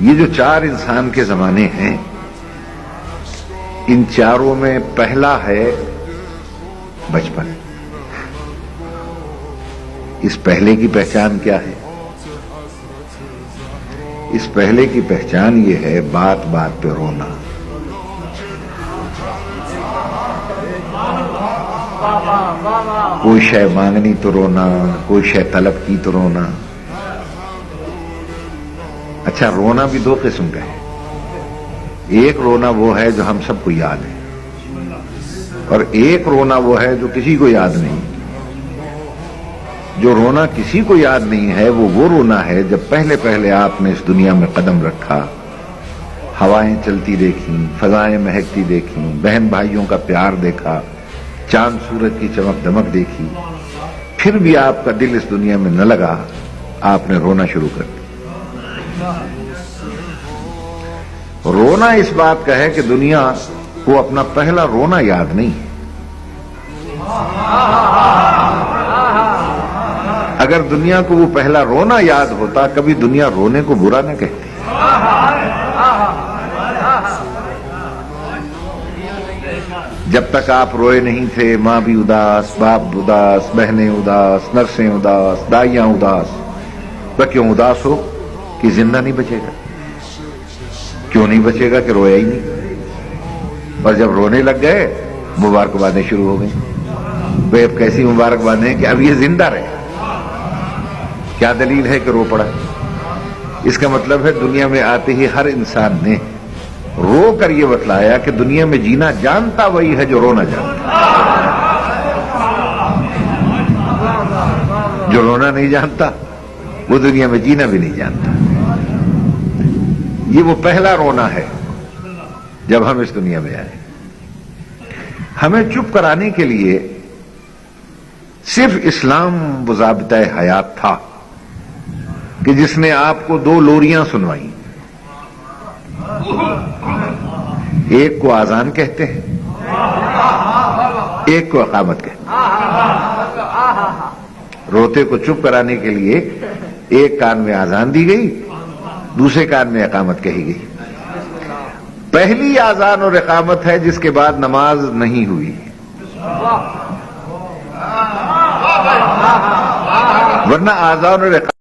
یہ جو چار انسان کے زمانے ہیں، ان چاروں میں پہلا ہے بچپن۔ اس پہلے کی پہچان کیا ہے؟ اس پہلے کی پہچان یہ ہے بات بات پہ رونا۔ کوئی شے مانگنی تو رونا، کوئی شے طلب کی تو رونا۔ اچھا، رونا بھی دو قسم کا ہے۔ ایک رونا وہ ہے جو ہم سب کو یاد ہے، اور ایک رونا وہ ہے جو کسی کو یاد نہیں۔ جو رونا کسی کو یاد نہیں ہے وہ رونا ہے جب پہلے پہلے آپ نے اس دنیا میں قدم رکھا، ہوائیں چلتی دیکھیں، فضائیں مہکتی دیکھیں، بہن بھائیوں کا پیار دیکھا، چاند سورج کی چمک دمک دیکھی، پھر بھی آپ کا دل اس دنیا میں نہ لگا، آپ نے رونا شروع کر دیا۔ رونا اس بات کا ہے کہ دنیا کو اپنا پہلا رونا یاد نہیں ہے۔ اگر دنیا کو وہ پہلا رونا یاد ہوتا، کبھی دنیا رونے کو برا نہ کہتی۔ جب تک آپ روئے نہیں تھے، ماں بھی اداس، باپ اداس، بہنیں اداس، نرسیں اداس، دائیاں اداس۔ تو کیوں اداس ہو کہ زندہ نہیں بچے گا؟ کیوں نہیں بچے گا کہ رویا ہی نہیں؟ اور جب رونے لگ گئے، مبارکبادیں شروع ہو گئیں۔ بے کیسی مبارکبادیں کہ اب یہ زندہ رہے۔ کیا دلیل ہے کہ رو پڑا؟ اس کا مطلب ہے دنیا میں آتے ہی ہر انسان نے رو کر یہ بتلایا کہ دنیا میں جینا جانتا وہی ہے جو رونا جانتا۔ جو رونا نہیں جانتا وہ دنیا میں جینا بھی نہیں جانتا۔ یہ وہ پہلا رونا ہے جب ہم اس دنیا میں آئے۔ ہمیں چپ کرانے کے لیے صرف اسلام وہ ضابطہ حیات تھا کہ جس نے آپ کو دو لوریاں سنوائیں۔ ایک کو اذان کہتے ہیں، ایک کو اقامت کہتے ہیں۔ روتے کو چپ کرانے کے لیے ایک کان میں اذان دی گئی، دوسرے کان میں اقامت کہی گئی۔ پہلی اذان اور اقامت ہے جس کے بعد نماز نہیں ہوئی، ورنہ اذان اور اقامت